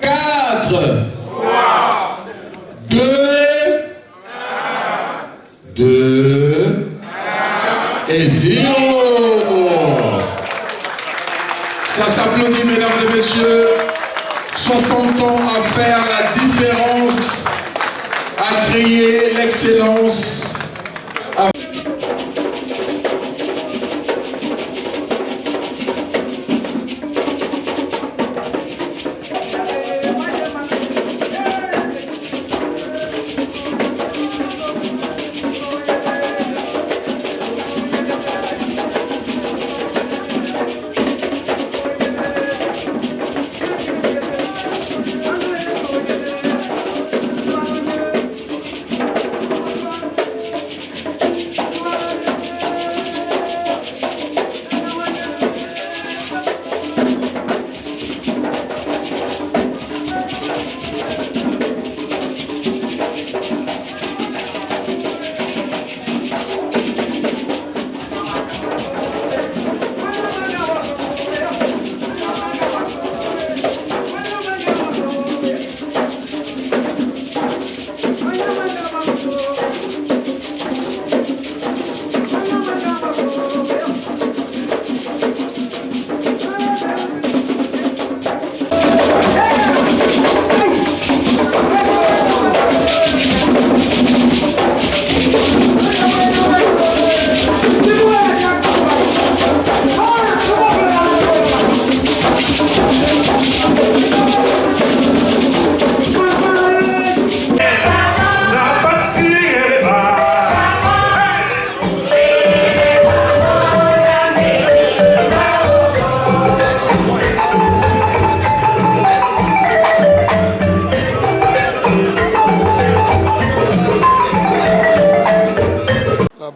4, 2 et 0. Ça s'applaudit, mesdames et messieurs. 60 ans à faire la différence, à créer l'excellence.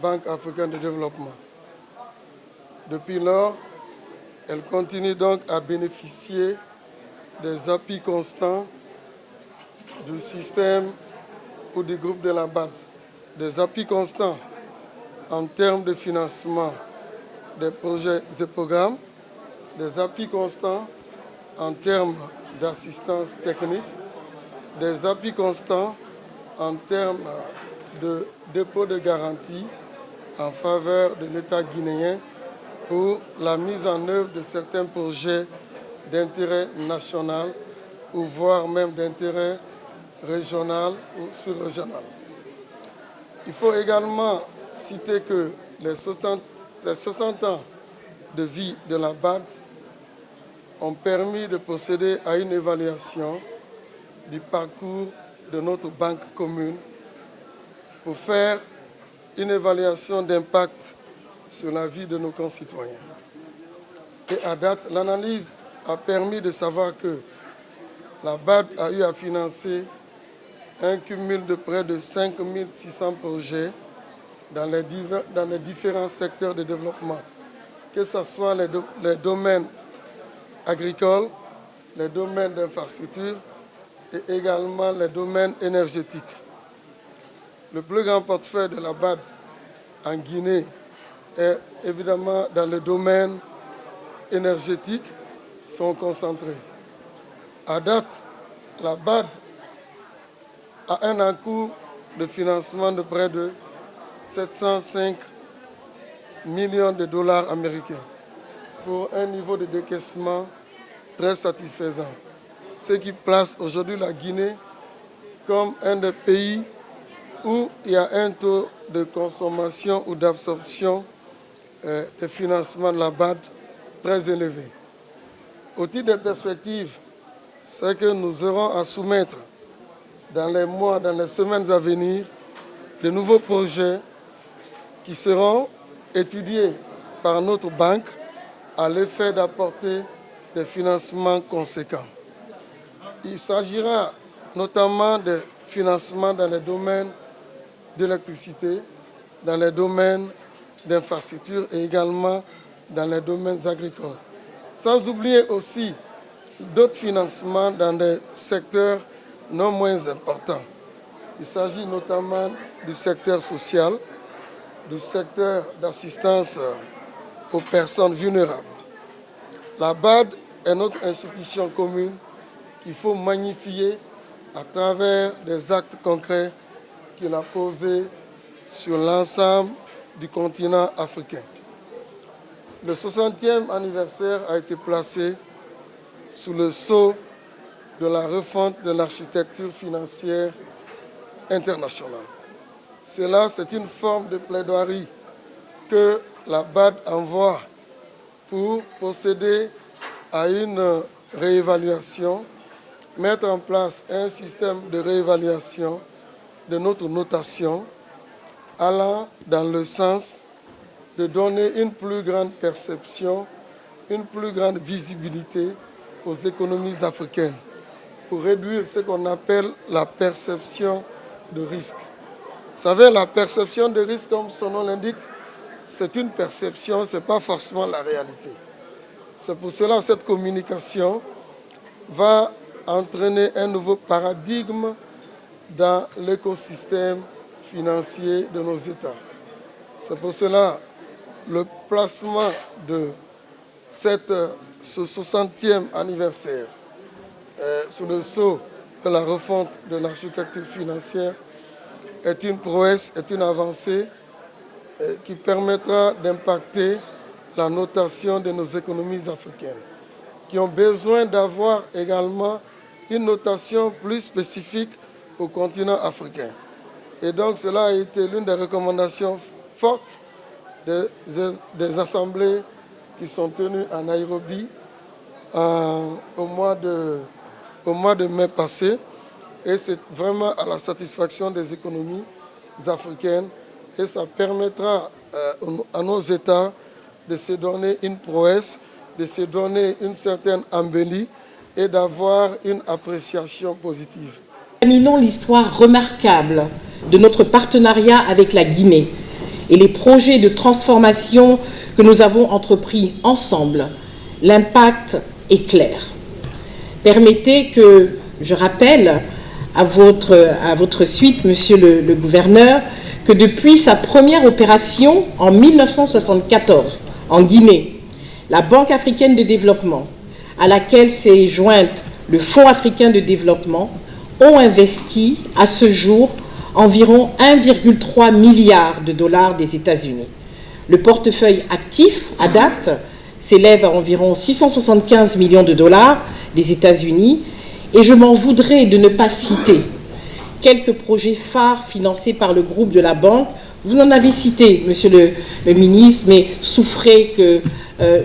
Banque africaine de développement. Depuis lors, elle continue donc à bénéficier des appuis constants du système ou du groupe de la BAD. Des appuis constants en termes de financement des projets et programmes, des appuis constants en termes d'assistance technique, des appuis constants en termes de dépôt de garantie en faveur de l'État guinéen pour la mise en œuvre de certains projets d'intérêt national ou voire même d'intérêt régional ou sous-régional. Il faut également citer que les 60 ans de vie de la BAD ont permis de procéder à une évaluation du parcours de notre banque commune pour faire une évaluation d'impact sur la vie de nos concitoyens. Et à date, l'analyse a permis de savoir que la BAD a eu à financer un cumul de près de 5 600 projets dans les différents secteurs de développement, que ce soit les domaines agricoles, les domaines d'infrastructure et également les domaines énergétiques. Le plus grand portefeuille de la BAD en Guinée est évidemment dans le domaine énergétique, sont concentrés. À date, la BAD a un encours de financement de près de 705 millions de dollars américains pour un niveau de décaissement très satisfaisant, ce qui place aujourd'hui la Guinée comme un des pays où il y a un taux de consommation ou d'absorption de financement de la BAD très élevé. Au titre des perspectives, c'est que nous aurons à soumettre dans les mois, dans les semaines à venir, de nouveaux projets qui seront étudiés par notre banque à l'effet d'apporter des financements conséquents. Il s'agira notamment de financements dans les domaines d'électricité, dans les domaines d'infrastructure et également dans les domaines agricoles. Sans oublier aussi d'autres financements dans des secteurs non moins importants. Il s'agit notamment du secteur social, du secteur d'assistance aux personnes vulnérables. La BAD est notre institution commune qu'il faut magnifier à travers des actes concrets qu'il a posés sur l'ensemble du continent africain. Le 60e anniversaire a été placé sous le sceau de la refonte de l'architecture financière internationale. Cela, c'est une forme de plaidoirie que la BAD envoie pour procéder à une réévaluation, mettre en place un système de réévaluation de notre notation allant dans le sens de donner une plus grande perception, une plus grande visibilité aux économies africaines pour réduire ce qu'on appelle la perception de risque. Vous savez, la perception de risque, comme son nom l'indique, c'est une perception, ce n'est pas forcément la réalité. C'est pour cela que cette communication va entraîner un nouveau paradigme dans l'écosystème financier de nos États. C'est pour cela le placement de ce 60e anniversaire sous le sceau de la refonte de l'architecture financière est une prouesse, est une avancée qui permettra d'impacter la notation de nos économies africaines, qui ont besoin d'avoir également une notation plus spécifique au continent africain. Et donc cela a été l'une des recommandations fortes des assemblées qui sont tenues à Nairobi au mois de mai passé. Et c'est vraiment à la satisfaction des économies africaines et ça permettra à nos États de se donner une prouesse, de se donner une certaine embellie et d'avoir une appréciation positive. Terminons l'histoire remarquable de notre partenariat avec la Guinée et les projets de transformation que nous avons entrepris ensemble. L'impact est clair. Permettez que je rappelle à votre suite, Monsieur le Gouverneur, que depuis sa première opération en 1974 en Guinée, la Banque africaine de développement, à laquelle s'est jointe le Fonds africain de développement, ont investi à ce jour environ 1,3 milliard de dollars des États-Unis. Le portefeuille actif, à date, s'élève à environ 675 millions de dollars des États-Unis et je m'en voudrais de ne pas citer quelques projets phares financés par le groupe de la banque. Vous en avez cité, Monsieur le ministre, mais souffrez que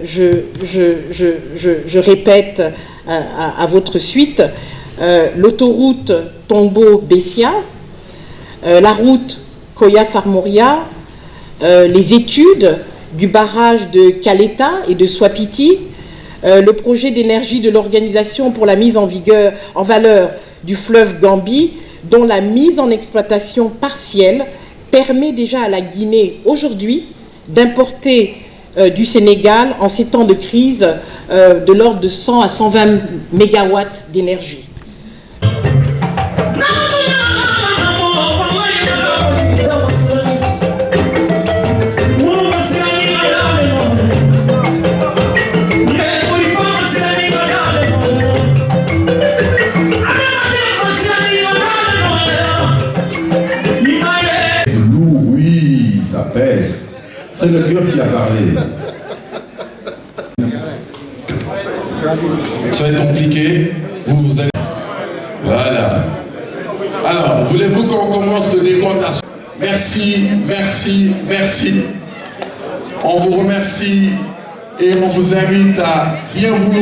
je répète à votre suite. L'autoroute Tombo-Bessia, la route Koya-Farmoria, les études du barrage de Kaleta et de Swapiti, le projet d'énergie de l'Organisation pour la mise en valeur du fleuve Gambie, dont la mise en exploitation partielle permet déjà à la Guinée aujourd'hui d'importer du Sénégal en ces temps de crise de l'ordre de 100 à 120 mégawatts d'énergie. C'est le Dieu qui a parlé. Ça va être compliqué. Vous allez... Voilà. Alors, voulez-vous qu'on commence le décompte à... Merci, merci, merci. On vous remercie et on vous invite à bien vouloir.